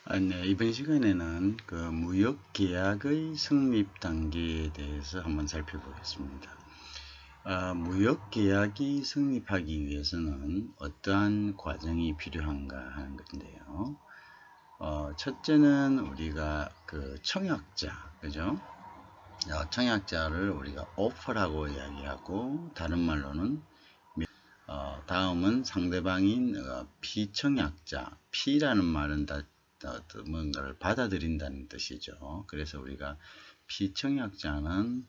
네, 이번 시간에는 그 무역 계약의 성립 단계에 대해서 한번 살펴보겠습니다. 무역 계약이 성립하기 위해서는 어떠한 과정이 필요한가 하는 건데요. 첫째는 우리가 그 청약자, 그죠? 청약자를 우리가 오퍼라고 이야기하고, 다른 말로는 다음은 상대방인 피청약자. P라는 말은 뭔가를 받아들인다는 뜻이죠. 그래서 우리가 피청약자는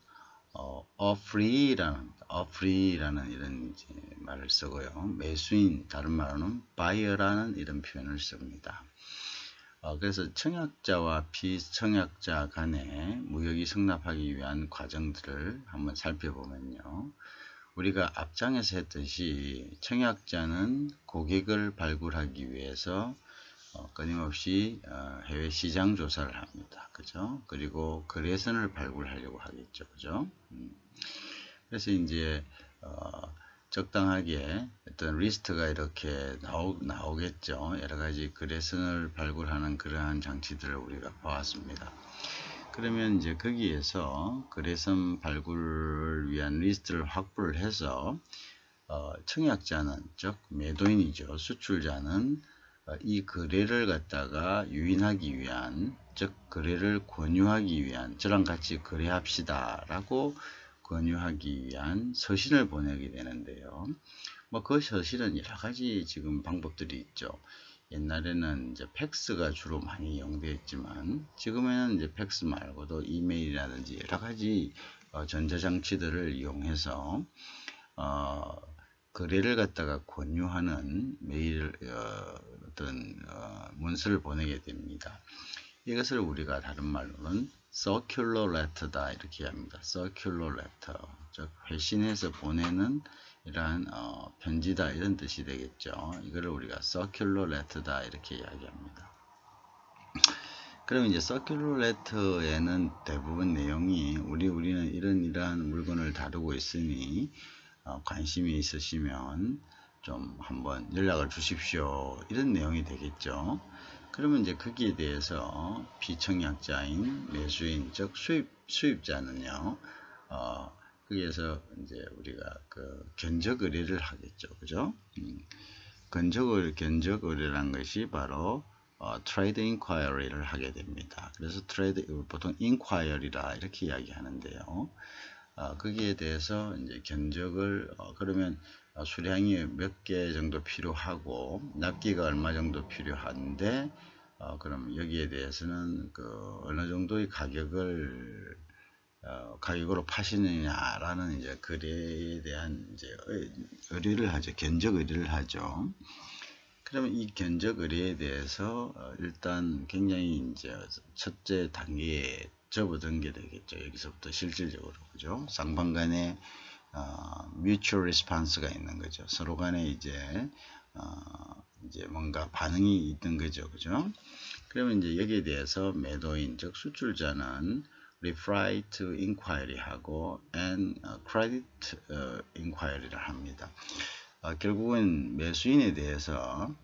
offeree라는 이런 이제 말을 쓰고요. 매수인, 다른 말로는 buyer라는 이런 표현을 씁니다. 그래서 청약자와 피청약자 간에 무역이 성립하기 위한 과정들을 한번 살펴보면요. 우리가 앞장에서 했듯이 청약자는 고객을 발굴하기 위해서 끊임없이 해외 시장 조사를 합니다. 그죠? 그리고 거래선을 발굴하려고 하겠죠. 그죠? 그래서 이제 적당하게 어떤 리스트가 이렇게 나오겠죠. 여러 가지 거래선을 발굴하는 그러한 장치들을 우리가 보았습니다. 그러면 이제 거기에서 거래선 발굴을 위한 리스트를 확보를 해서 청약자는, 즉 매도인이죠. 수출자는 이 거래를 갖다가 유인하기 위한, 즉 거래를 권유하기 위한, 저랑 같이 거래합시다 라고 권유하기 위한 서신을 보내게 되는데요. 그 서신은 여러 가지 지금 방법들이 있죠. 옛날에는 이제 팩스가 주로 많이 이용되었지만, 지금에는 이제 팩스 말고도 이메일이라든지 여러 가지 전자장치들을 이용해서 거래를 갖다가 권유하는 메일 어떤 문서를 보내게 됩니다. 이것을 우리가 다른 말로는 circular letter다 이렇게 합니다. circular letter, 즉 회신해서 보내는 이러한 편지다 이런 뜻이 되겠죠. 이거를 우리가 circular letter다 이렇게 이야기합니다. 그러면 이제 circular letter에는 대부분 내용이 우리는 이러한 물건을 다루고 있으니 관심이 있으시면 좀 한번 연락을 주십시오 이런 내용이 되겠죠. 그러면 이제 거기에 대해서 비청약자인 매수인, 즉 수입자는요, 거기에서 이제 우리가 그 견적 의뢰를 하겠죠. 그죠? 견적 의뢰라는 것이 바로 트레이드 인콰이어리를 하게 됩니다. 그래서 보통 인콰이어리라 이렇게 이야기하는데요. 거기에 대해서 이제 견적을 그러면 수량이 몇 개 정도 필요하고 납기가 얼마 정도 필요한데 그럼 여기에 대해서는 그 어느 정도의 가격으로 파시느냐라는 이제 거래에 대한 이제 의뢰를 하죠. 견적 의뢰를 하죠. 그러면 이 견적 의뢰에 대해서 일단 굉장히 이제 첫째 단계에 접어든 게 되겠죠. 여기서부터 실질적으로, 그죠? 쌍방 간에 mutual response가 있는 거죠. 서로 간에 이제 뭔가 반응이 있는 거죠. 그죠? 그러면 이제 여기에 대해서 매도인, 즉 수출자는 reply to inquiry 하고 and credit inquiry를 합니다. 결국은 매수인에 대해서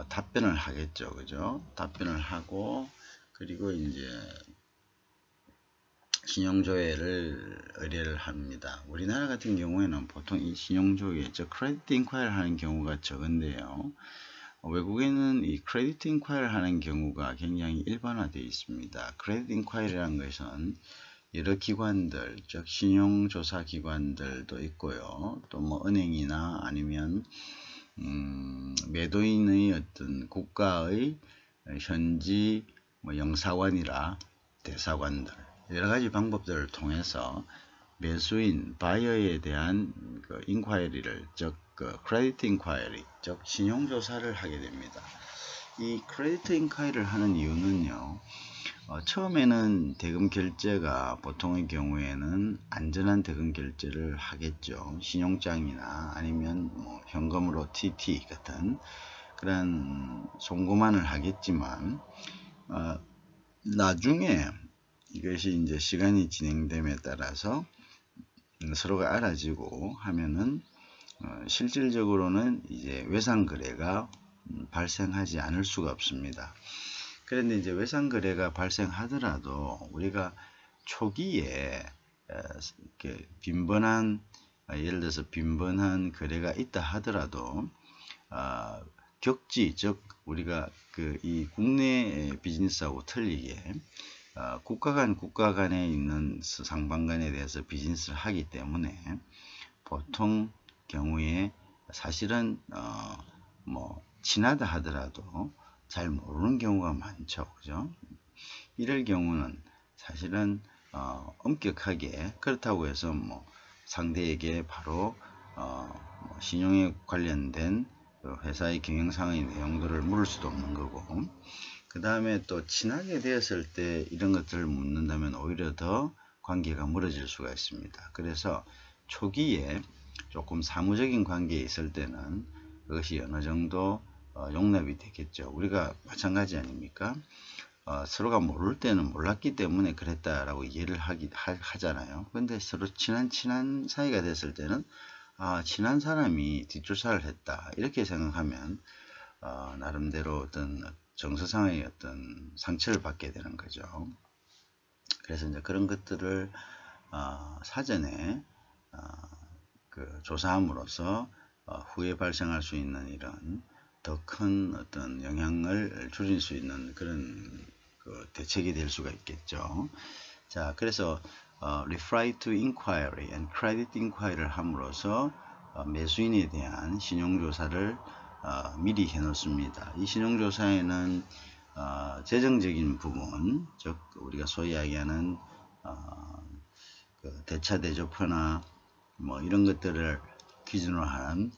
답변을 하겠죠. 그죠? 답변을 하고, 그리고 이제 신용조회를 의뢰를 합니다. 우리나라 같은 경우에는 보통 이 신용조회, 즉 크레디트 인콰이어를 하는 경우가 적은데요. 외국에는 이 크레디트 인콰이어를 하는 경우가 굉장히 일반화되어 있습니다. 크레디트 인콰이어라는 것은 여러 기관들, 즉 신용조사 기관들도 있고요. 또 뭐 은행이나 아니면 매도인의 어떤 국가의 현지 영사관이라 대사관들, 여러 가지 방법들을 통해서 매수인 바이어에 대한 그 인콰이리를, 즉 크레디트 인콰이리, 즉 신용 조사를 하게 됩니다. 이 크레디트 인콰이리를 하는 이유는요. 처음에는 대금 결제가 보통의 경우에는 안전한 대금 결제를 하겠죠. 신용장이나 아니면 뭐 현금으로 TT 같은 그런 송금안을 하겠지만 나중에 이것이 이제 시간이 진행됨에 따라서 서로가 알아지고 하면은 실질적으로는 이제 외상 거래가 발생하지 않을 수가 없습니다. 그런데 이제 외상 거래가 발생하더라도 우리가 초기에 이렇게 빈번한 예를 들어서 빈번한 거래가 있다 하더라도 격지, 즉 우리가 이 국내 비즈니스하고 틀리게 국가 간에 있는 상방 간에 대해서 비즈니스를 하기 때문에 보통 경우에 사실은 뭐 친하다 하더라도 잘 모르는 경우가 많죠. 그죠? 이럴 경우는 사실은 엄격하게 그렇다고 해서 뭐 상대에게 바로 뭐 신용에 관련된 회사의 경영상의 내용들을 물을 수도 없는 거고, 그 다음에 또 친하게 되었을 때 이런 것들을 묻는다면 오히려 더 관계가 멀어질 수가 있습니다. 그래서 초기에 조금 사무적인 관계에 있을 때는 그것이 어느 정도 용납이 되겠죠. 우리가 마찬가지 아닙니까? 서로가 모를 때는 몰랐기 때문에 그랬다라고 이해를 하잖아요. 근데 서로 친한 사이가 됐을 때는 친한 사람이 뒷조사를 했다 이렇게 생각하면 나름대로 어떤 정서상의 어떤 상처를 받게 되는 거죠. 그래서 이제 그런 것들을 사전에 조사함으로써 후에 발생할 수 있는 이런 더 큰 어떤 영향을 줄일 수 있는 그런 대책이 될 수가 있겠죠. 자, 그래서 Reply to Inquiry and Credit Inquiry를 함으로써 매수인에 대한 신용조사를 미리 해놓습니다. 이 신용조사에는 재정적인 부분, 즉 우리가 소위 이야기하는 대차 대조표나 뭐 이런 것들을 기준으로 한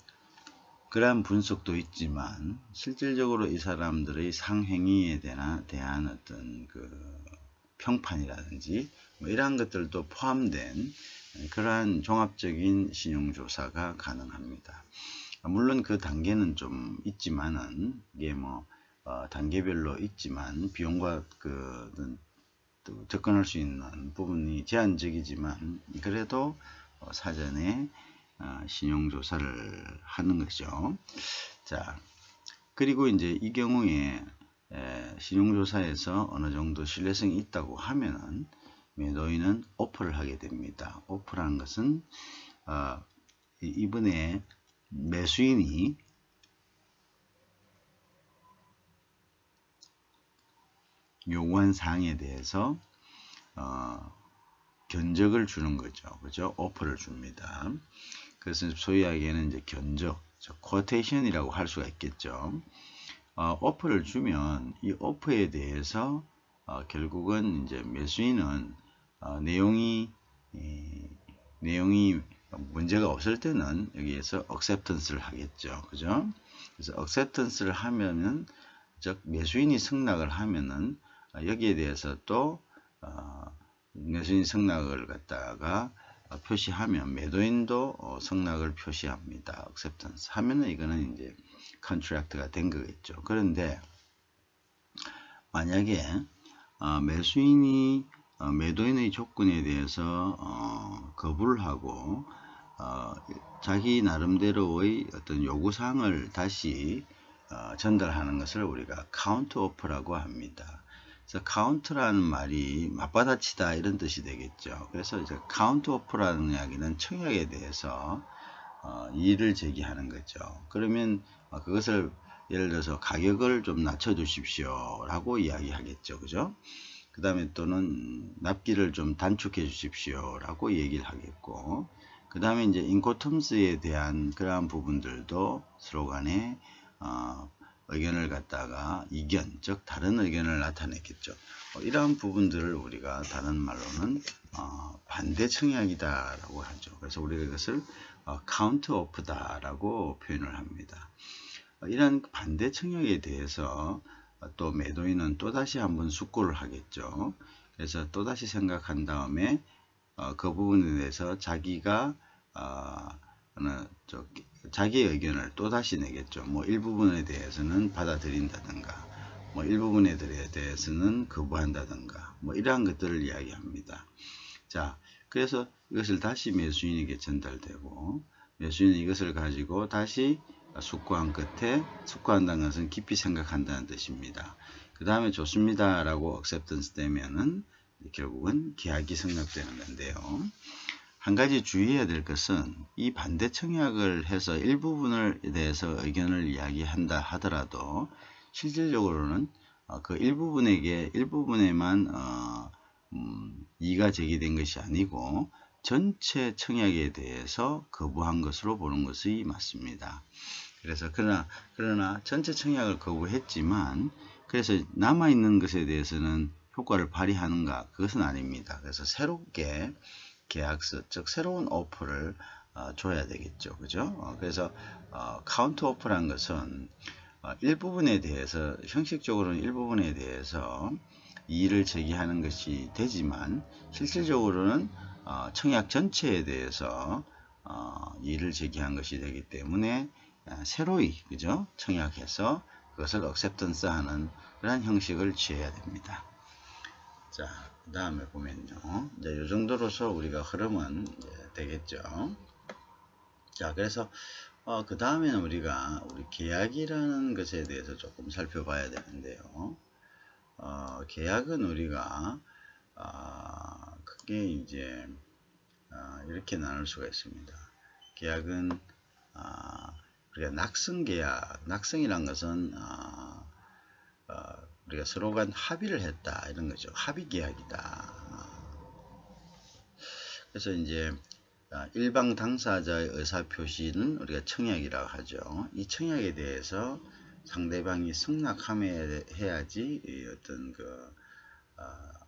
그러한 분석도 있지만 실질적으로 이 사람들의 상행위에 대한 어떤 평판이라든지 뭐 이러한 것들도 포함된 그러한 종합적인 신용조사가 가능합니다. 물론 그 단계는 좀 있지만은 이게 뭐 단계별로 있지만 비용과 또 접근할 수 있는 부분이 제한적이지만 그래도 사전에 신용조사를 하는 거죠. 자, 그리고 이제 이 경우에 신용조사에서 어느 정도 신뢰성이 있다고 하면은 매도인은 오퍼를 하게 됩니다. 오퍼라는 것은 이번에 매수인이 요구한 사항에 대해서 견적을 주는 거죠. 그죠? 오퍼를 줍니다. 그래서 소위 이야기하는 이제 견적, 쿼테이션이라고 할 수가 있겠죠. 오퍼를 주면 이 오퍼에 대해서 결국은 이제 매수인은 내용이 문제가 없을 때는 여기에서 acceptance를 하겠죠. 그죠? 그래서 acceptance를 하면은 즉 매수인이 승낙을 하면은 여기에 대해서 또 매수인 승낙을 갖다가 표시하면 매도인도 승낙을 표시합니다. acceptance 하면은 이거는 이제 contract가 된 거겠죠. 그런데 만약에 매수인이 매도인의 조건에 대해서 거부를 하고 자기 나름대로의 어떤 요구사항을 다시 전달하는 것을 우리가 카운트 오퍼라고 합니다. 그래서 카운트라는 말이 맞받아치다 이런 뜻이 되겠죠. 그래서 이제 카운트 오퍼라는 이야기는 청약에 대해서 이의를 제기하는 거죠. 그러면 그것을 예를 들어서 가격을 좀 낮춰 주십시오 라고 이야기하겠죠. 그죠? 그 다음에 또는 납기를 좀 단축해 주십시오 라고 얘기를 하겠고, 그 다음에 이제 인코텀스에 대한 그러한 부분들도 서로 간에 의견을 갖다가 이견, 즉 다른 의견을 나타내겠죠. 이러한 부분들을 우리가 다른 말로는 반대 청약이다 라고 하죠. 그래서 우리가 이것을 카운트 오프다 라고 표현을 합니다. 이런 반대 청약에 대해서 또 매도인은 또다시 한번 숙고를 하겠죠. 그래서 또다시 생각한 다음에 그 부분에 대해서 자기가 자기의 의견을 또다시 내겠죠. 뭐 일부분에 대해서는 받아들인다든가 뭐 일부분에 대해서는 거부한다든가 뭐 이러한 것들을 이야기합니다. 자, 그래서 이것을 다시 매수인에게 전달되고 매수인은 이것을 가지고 다시 숙고한 끝에, 숙고한다는 것은 깊이 생각한다는 뜻입니다. 그 다음에 좋습니다라고 acceptance 되면은 결국은 계약이 성립되는 건데요. 한 가지 주의해야 될 것은 이 반대 청약을 해서 일부분에 대해서 의견을 이야기한다 하더라도 실질적으로는 그 일부분에만 이의가 제기된 것이 아니고 전체 청약에 대해서 거부한 것으로 보는 것이 맞습니다. 그래서 그러나 전체 청약을 거부했지만 그래서 남아있는 것에 대해서는 효과를 발휘하는가? 그것은 아닙니다. 그래서 새롭게 계약서, 즉 새로운 오퍼를 줘야 되겠죠. 그죠? 그래서 카운터 오퍼라는 것은 일부분에 대해서 형식적으로는 일부분에 대해서 이의를 제기하는 것이 되지만 실질적으로는 청약 전체에 대해서 이의를 제기한 것이 되기 때문에 새로이 그죠? 청약해서 그것을 acceptance 하는 그런 형식을 취해야 됩니다. 자, 그 다음에 보면요. 이제 이 정도로서 우리가 흐름은 되겠죠. 자, 그래서 그 다음에는 우리가 우리 계약이라는 것에 대해서 조금 살펴봐야 되는데요. 계약은 우리가 크게 이제 이렇게 나눌 수가 있습니다. 계약은 우리가 낙승계약, 낙승이란 것은 우리가 서로 간 합의를 했다 이런 거죠. 합의계약이다. 그래서 이제 일방 당사자의 의사표시는 우리가 청약이라고 하죠. 이 청약에 대해서 상대방이 승낙해야지 어떤 그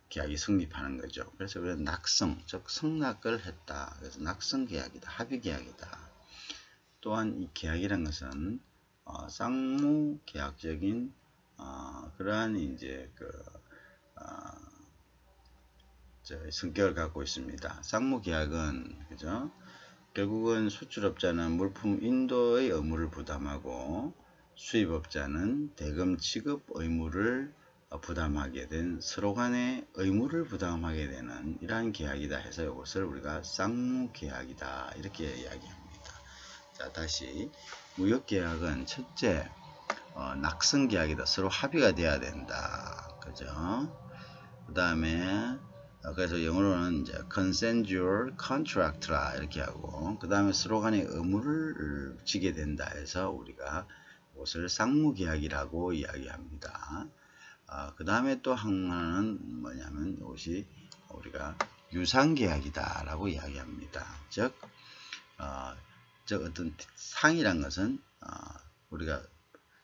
계약이 성립하는 거죠. 그래서 우리가 낙승, 즉 승낙을 했다. 그래서 낙승계약이다, 합의계약이다. 또한 이 계약이란 것은 쌍무계약적인 그러한 이제 성격을 갖고 있습니다. 쌍무계약은 그죠? 결국은 수출업자는 물품 인도의 의무를 부담하고 수입업자는 대금 지급 의무를 부담하게 된 서로 간의 의무를 부담하게 되는 이러한 계약이다 해서 이것을 우리가 쌍무계약이다 이렇게 이야기합니다. 자, 다시 무역계약은 첫째 낙승계약이다. 서로 합의가 돼야 된다. 그죠? 그 다음에 그래서 영어로는 이제 consensual contract라 이렇게 하고 그 다음에 서로 간의 의무를 지게 된다 해서 우리가 이것을 쌍무계약이라고 이야기합니다. 그 다음에 또 하나는 뭐냐면 이것이 우리가 유상계약이다 라고 이야기합니다. 즉 어떤 상이란 것은 우리가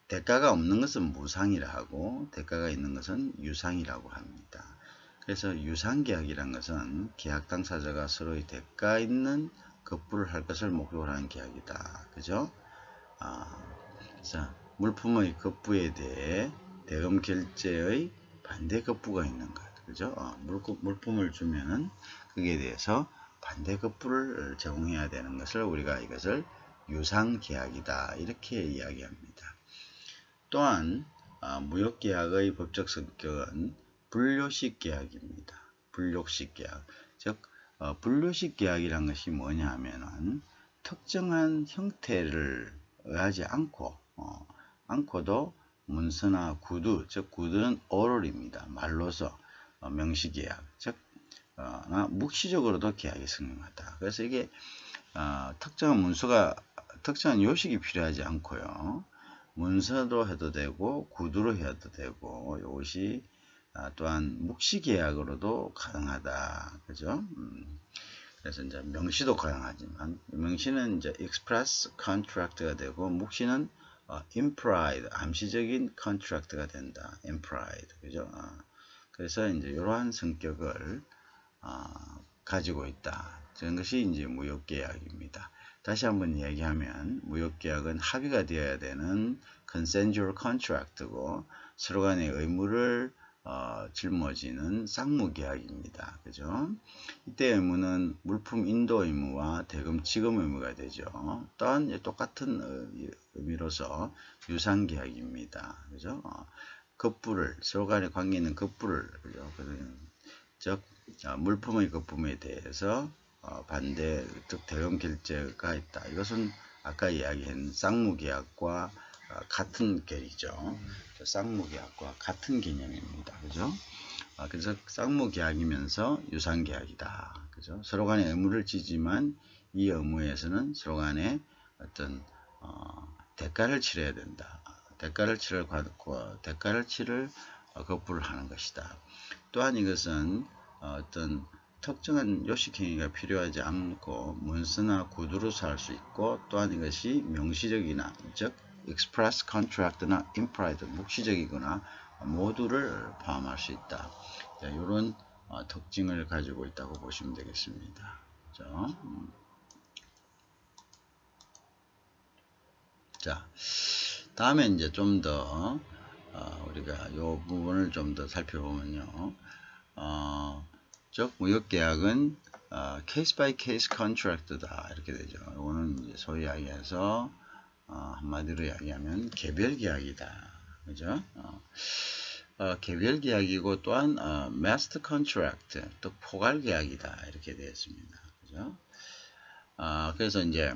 대가가 없는 것은 무상이라 하고 대가가 있는 것은 유상이라고 합니다. 그래서 유상계약이란 것은 계약 당사자가 서로의 대가 있는 거부를 할 것을 목적으로 하는 계약이다. 그죠? 그래서 물품의 거부에 대해 대금 결제의 반대 거부가 있는 것. 그죠? 물품을 주면은 거기에 대해서 반대 거부를 제공해야 되는 것을 우리가 이것을 유상계약이다. 이렇게 이야기합니다. 또한 무역계약의 법적 성격은 분료식 계약입니다. 분료식 계약. 즉 분료식 계약이란 것이 뭐냐 하면은 특정한 형태를 의하지 않고도 문서나 구두, 즉 구두는 oral입니다. 말로서 명시계약, 즉 묵시적으로도 계약이 성립하다. 그래서 이게 특정한 문서가 특정한 요식이 필요하지 않고요. 문서로 해도 되고 구두로 해도 되고 이것이 또한 묵시계약으로도 가능하다. 그죠? 그래서 이제 명시도 가능하지만 명시는 이제 express contract가 되고 묵시는 implied 암시적인 contract가 된다. implied. 그죠? 그래서 이제 이러한 성격을 가지고 있다. 그런 것이 이제 무역계약입니다. 다시 한번 얘기하면 무역계약은 합의가 되어야 되는 consensual contract고 서로 간의 의무를 짊어지는 쌍무계약입니다. 그죠? 이때 의무는 물품 인도 의무와 대금 지급 의무가 되죠. 또한 똑같은 의미로서 유상계약입니다. 그죠? 거부를 서로 간에 관계 있는 거부를 그죠? 즉 물품의 거품에 대해서 반대, 즉 대금 결제가 있다. 이것은 아까 이야기한 쌍무계약과 같은 계리죠. 쌍무계약과 같은 개념입니다. 그죠? 그래서 쌍무계약이면서 유상계약이다. 그죠? 서로 간에 의무를 지지만 이 의무에서는 서로 간에 어떤 대가를 치러야 된다. 대가를 치를 거부를 하는 것이다. 또한 이것은 어떤 특정한 요식행위가 필요하지 않고 문서나 구두로서 할 수 있고, 또한 이것이 명시적이나 즉 express contract나 implied 묵시적이거나 모두를 포함할 수 있다. 이런 특징을 가지고 있다고 보시면 되겠습니다. 그렇죠? 자, 다음에 이제 좀 더 우리가 이 부분을 좀 더 살펴보면요. 즉 무역계약은 케이스 바이 케이스 컨트랙트다 이렇게 되죠. 이거는 이제 소위 이야기해서 한마디로 이야기하면 개별계약이다. 그죠? 개별계약이고 또한 마스터 컨트랙트, 또 포괄계약이다 이렇게 되었습니다. 그죠? 그래서 이제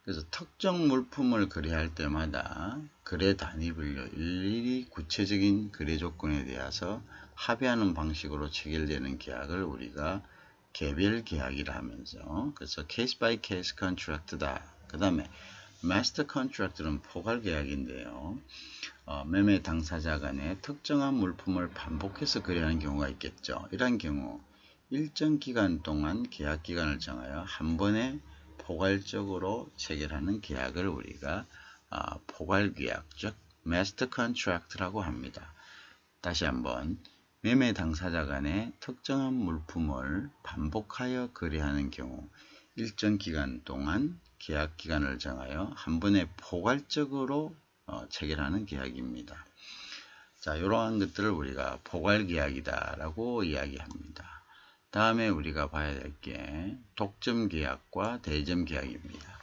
그래서 특정 물품을 거래할 때마다 거래 단위별로 일일이 구체적인 거래 조건에 대해서 합의하는 방식으로 체결되는 계약을 우리가 개별 계약이라 하면서, 그래서 케이스 바이 케이스 컨트랙트다. 그 다음에 마스터 컨트랙트는 포괄 계약인데요. 매매 당사자 간에 특정한 물품을 반복해서 거래하는 경우가 있겠죠. 이러한 경우 일정 기간 동안 계약 기간을 정하여 한 번에 포괄적으로 체결하는 계약을 우리가 포괄계약, 즉 마스터 컨트랙트라고 합니다. 다시 한번, 매매 당사자 간에 특정한 물품을 반복하여 거래하는 경우 일정 기간 동안 계약 기간을 정하여 한 번에 포괄적으로 체결하는 계약입니다. 자, 이러한 것들을 우리가 포괄계약이다 라고 이야기합니다. 다음에 우리가 봐야 될 게 독점계약과 대점계약입니다.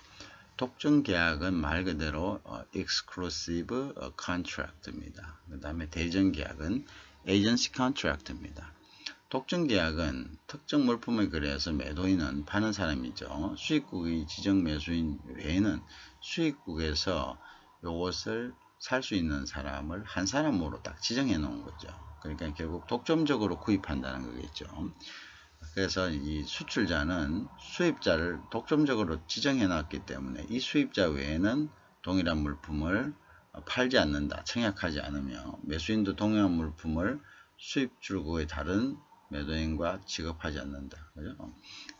독점계약은 말 그대로 exclusive contract입니다. 그 다음에 대점계약은 agency contract입니다. 독점계약은 특정 물품을 거래해서 매도인은 파는 사람이죠. 수입국의 지정 매수인 외에는 수입국에서 이것을 살 수 있는 사람을 한 사람으로 딱 지정해 놓은 거죠. 그러니까 결국 독점적으로 구입한다는 거겠죠. 그래서 이 수출자는 수입자를 독점적으로 지정해 놨기 때문에 이 수입자 외에는 동일한 물품을 팔지 않는다. 청약하지 않으며 매수인도 동일한 물품을 수입출국의 다른 매도인과 취급하지 않는다. 그죠?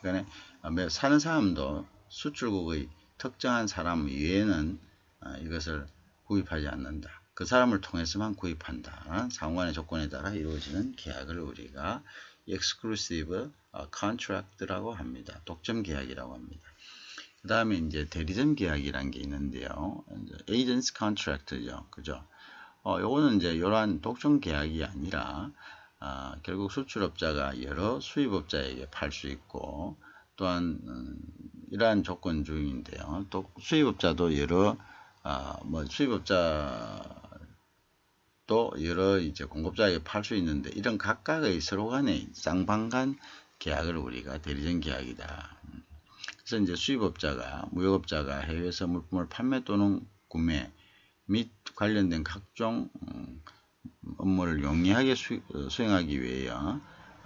그러니까 사는 사람도 수출국의 특정한 사람 외에는 이것을 구입하지 않는다. 그 사람을 통해서만 구입한다. 상호간의 조건에 따라 이루어지는 계약을 우리가 exclusive contract라고 합니다. 독점 계약이라고 합니다. 그 다음에 이제 대리점 계약이라는 게 있는데요. agency contract죠. 그죠? 요거는 이제 이러한 독점 계약이 아니라 결국 수출업자가 여러 수입업자에게 팔 수 있고, 또한 이러한 조건 중인데요. 또 수입업자도 여러 수입업자 또 여러 이제 공급자에게 팔 수 있는데, 이런 각각의 서로 간의 쌍방간 계약을 우리가 대리점 계약이다. 그래서 이제 수입업자가 무역업자가 해외에서 물품을 판매 또는 구매 및 관련된 각종 업무를 용이하게 수행하기 위하여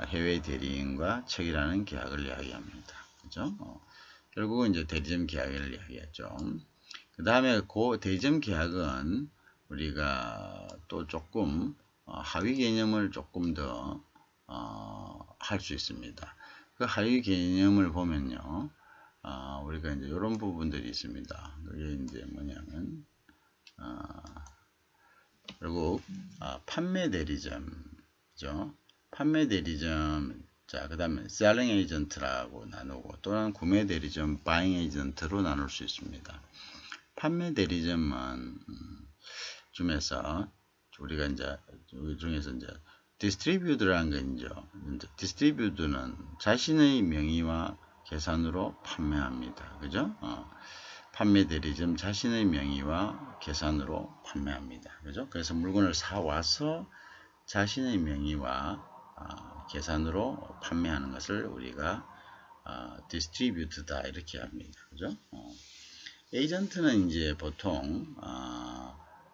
해외 대리인과 체결하는 계약을 이야기합니다. 그죠? 결국은 이제 대리점 계약을 이야기하죠. 그 다음에 그 대리점 계약은 우리가 또 조금 하위 개념을 조금 더 할 수 있습니다. 그 하위 개념을 보면요, 우리가 이제 이런 부분들이 있습니다. 그게 이제 뭐냐면 결국 판매 대리점죠. 판매 대리점, 자, 그 다음에 selling agent라고 나누고, 또는 구매 대리점 buying agent로 나눌 수 있습니다. 판매 대리점은 중에서 우리가 이제 중에서 이제 디스트리뷰터라는 게 있죠. 디스트리뷰터는 자신의 명의와 계산으로 판매합니다. 그죠? 판매 대리점 자신의 명의와 계산으로 판매합니다. 그죠? 그래서 물건을 사와서 자신의 명의와 계산으로 판매하는 것을 우리가 디스트리뷰트다 이렇게 합니다. 그죠? 에이전트는 이제 보통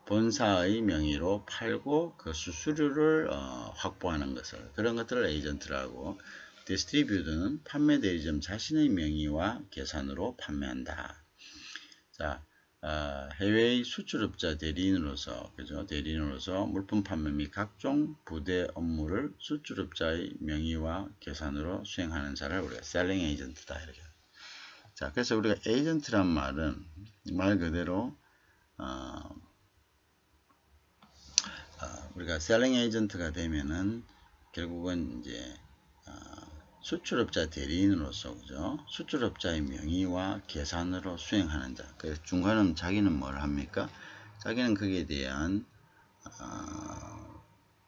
본사의 명의로 팔고 그 수수료를 확보하는 것을, 그런 것들을 에이전트라고, 디스트리뷰터는 판매 대리점 자신의 명의와 계산으로 판매한다. 자, 해외의 수출업자 대리인으로서, 그죠? 대리인으로서 물품 판매 및 각종 부대 업무를 수출업자의 명의와 계산으로 수행하는 자를 우리가 셀링 에이전트다, 이렇게. 자, 그래서 우리가 에이전트란 말은 말 그대로 우리가 셀링 에이전트가 되면은 결국은 이제 수출업자 대리인으로서, 그죠? 수출업자의 명의와 계산으로 수행하는 자. 그 중간은 자기는 뭘 합니까? 자기는 거기에 대한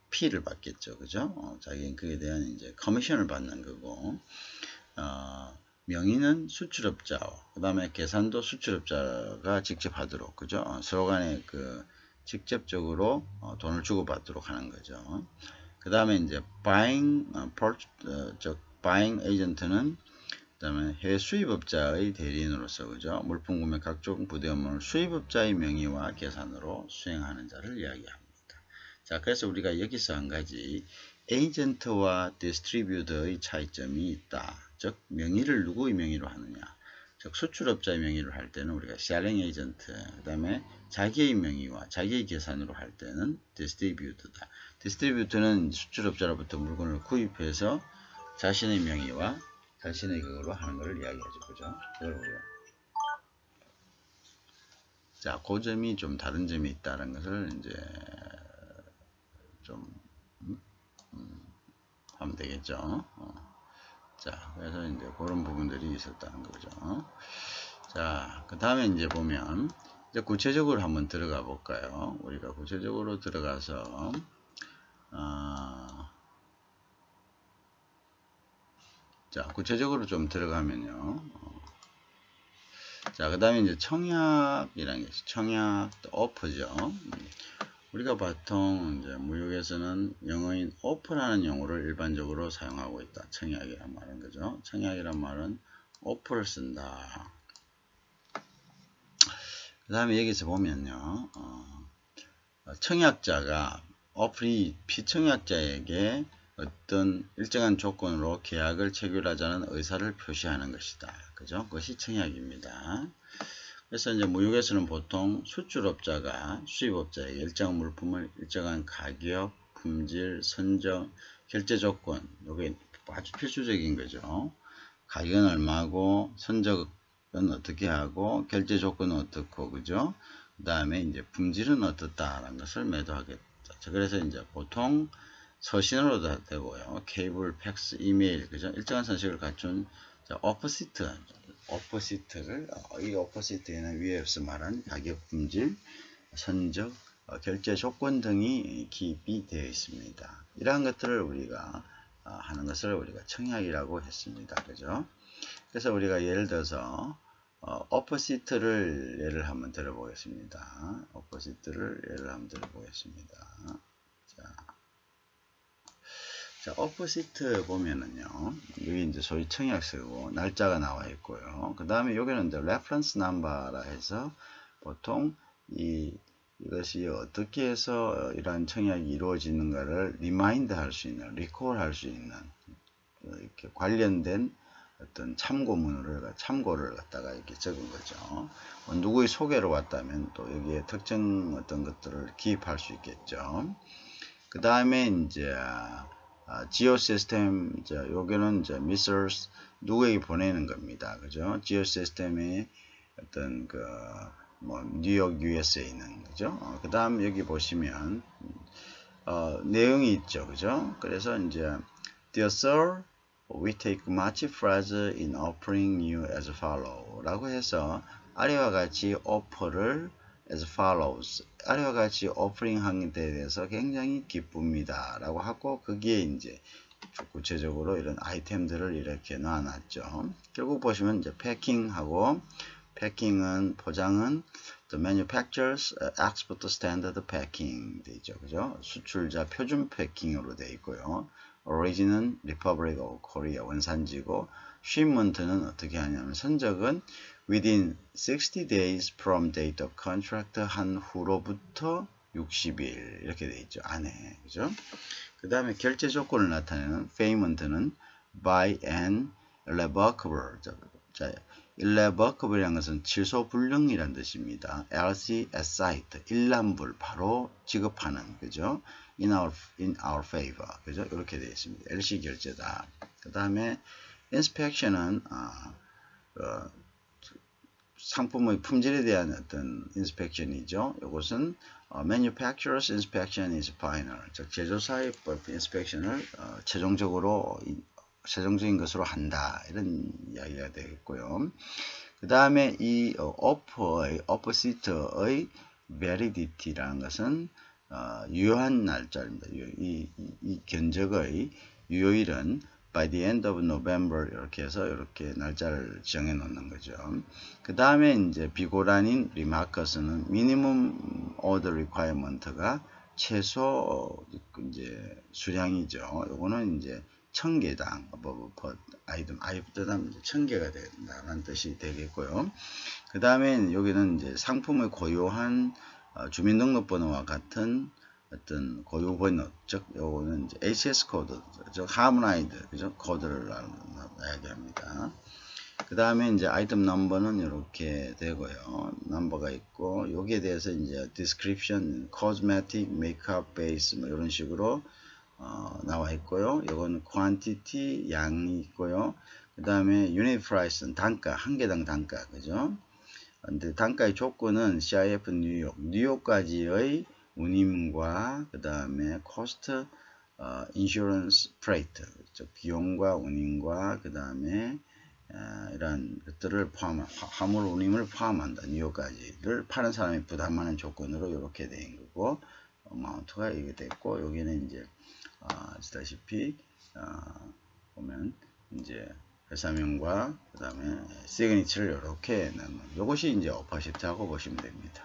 피를 받겠죠, 그죠? 자기는 거기에 대한 이제 커미션을 받는 거고, 명의는 수출업자와 그 다음에 계산도 수출업자가 직접 하도록, 그죠? 서로 간에 그 직접적으로 돈을 주고받도록 하는 거죠. 그 다음에 이제 buying 에이전트는 그다음에 해외 수입업자의 대리인으로서, 그죠? 물품 구매 각종 부대 업무를 수입업자의 명의와 계산으로 수행하는 자를 이야기합니다. 자, 그래서 우리가 여기서 한 가지 에이전트와 디스트리뷰터의 차이점이 있다. 즉 명의를 누구의 명의로 하느냐. 즉 수출업자의 명의로 할 때는 우리가 셀링 에이전트, 그 다음에 자기의 명의와 자기의 계산으로 할 때는 디스트리뷰터다. 디스트리뷰터는 수출업자로부터 물건을 구입해서 자신의 명의와 자신의 그걸로 하는 것을 이야기하죠, 그죠? 자, 그 점이 좀 다른 점이 있다는 것을 이제 좀 하면 되겠죠. 자, 그래서 이제 그런 부분들이 있었다는 거죠. 자, 그 다음에 이제 보면 이제 구체적으로 한번 들어가 볼까요? 우리가 구체적으로 들어가서 자, 구체적으로 좀 들어가면요. 자, 그 다음에 이제 청약이라는 게 있어요. 청약, 오퍼죠. 우리가 보통 이제 무역에서는 영어인 오퍼라는 용어를 일반적으로 사용하고 있다. 청약이란 말은, 그죠? 청약이란 말은 오퍼를 쓴다. 그 다음에 여기서 보면요. 청약자가 오퍼이 피청약자에게 어떤 일정한 조건으로 계약을 체결하자는 의사를 표시하는 것이다. 그죠? 그것이 청약입니다. 그래서 이제 무역에서는 보통 수출업자가 수입업자에게 일정한 물품을 일정한 가격, 품질, 선적, 결제 조건, 이게 아주 필수적인 거죠. 가격은 얼마고, 선적은 어떻게 하고, 결제 조건은 어떻고, 그죠? 그 다음에 이제 품질은 어떻다라는 것을 매도하겠다. 그래서 이제 보통 서신으로도 되고요. 케이블, 팩스, 이메일, 그죠? 일정한 선식을 갖춘 오퍼시트를 이 오퍼시트에는 위에서 말한 가격, 품질, 선적, 결제 조건 등이 기입이 되어 있습니다. 이러한 것들을 우리가 하는 것을 우리가 청약이라고 했습니다. 그죠? 그래서 우리가 예를 들어서 오퍼시트를 예를 한번 들어보겠습니다. 오퍼시트를 예를 한번 들어보겠습니다. 자, 오퍼시트 보면은요, 여기 이제 소위 청약서고 날짜가 나와 있고요. 그 다음에 여기는 이제 레퍼런스 넘버라 해서 보통 이것이 어떻게 해서 이러한 청약이 이루어지는가를 리마인드 할 수 있는, 리콜 할 수 있는 이렇게 관련된 어떤 참고를 갖다가 이렇게 적은 거죠. 누구의 소개로 왔다면 또 여기에 특정 어떤 것들을 기입할 수 있겠죠. 그 다음에 이제 지오 시스템, 요거는 이제 미서스 누구에게 보내는 겁니다. 그죠? 지오 시스템의 어떤 뉴욕 USA에 있는, 그죠? 그 다음 여기 보시면 내용이 있죠. 그죠? 그래서 이제 Dear Sir, we take much pleasure in offering you as follow 라고 해서 아래와 같이 오퍼를 as follows, 아래와 같이 오퍼링 하는 데 대해서 굉장히 기쁩니다 라고 하고, 거기에 이제 구체적으로 이런 아이템들을 이렇게 놔놨죠. 결국 보시면 이제 패킹하고, 패킹은 포장은 the manufacturer's export standard packing 돼 있죠. 그죠? 수출자 표준 패킹으로 돼 있고요. Origin은 Republic of Korea 원산지고, shipment는 어떻게 하냐면 선적은 within 60 days from date of contract 한 후로부터 60일 이렇게 돼 있죠. 안에. 그죠? 그 다음에 결제 조건을 나타내는 payment는 by an irrevocable. 자, irrevocable이라는 것은 취소 불능이라는 뜻입니다. LC at site. 일람불 바로 지급하는. 그죠? in our favor. 그죠? 이렇게 되어 있습니다. LC 결제다. 그 다음에 inspection은 상품의 품질에 대한 어떤 inspection이죠. 이것은 manufacturer's inspection is final. 즉 제조사의 inspection을 최종적인 것으로 한다. 이런 이야기가 되겠고요. 그 다음에 이 opposite의 validity라는 것은 유효한 날짜입니다. 이 견적의 유효일은 by the end of November 이렇게 해서 이렇게 날짜를 정해 놓는 거죠. 그 다음에 이제 비고란인 remarks는 minimum order requirement가 최소 이제 수량이죠. 요거는 이제 1000개당 아이템 1000개가 된다는 뜻이 되겠고요. 그 다음에 여기는 이제 상품의 고유한 주민등록번호와 같은 어떤 고유 번호, 즉 요거는 이제 HS 코드, 즉 harmonized 그죠? 코드를 이야기합니다. 그 다음에 이제 아이템 넘버는 이렇게 되고요. 넘버가 있고 여기에 대해서 이제 description, cosmetic, makeup base 뭐 이런 식으로 나와 있고요. 이건 quantity 양이 있고요. 그 다음에 unit price는 단가, 한 개당 단가, 그죠? 근데 단가의 조건은 CIF 뉴욕까지의 운임과 그 다음에 cost, insurance, freight, 즉 비용과 운임과 그 다음에 이런 것들을 포함한 화물 운임을 포함한다. 뉴욕까지를 파는 사람이 부담하는 조건으로 이렇게 된 거고 어마운트가 이게 됐고 여기는 이제 아시다시피 보면 이제 회사명과 그 다음에 시그니처를 이렇게 넣는 이것이 이제 오퍼시트하고 보시면 됩니다.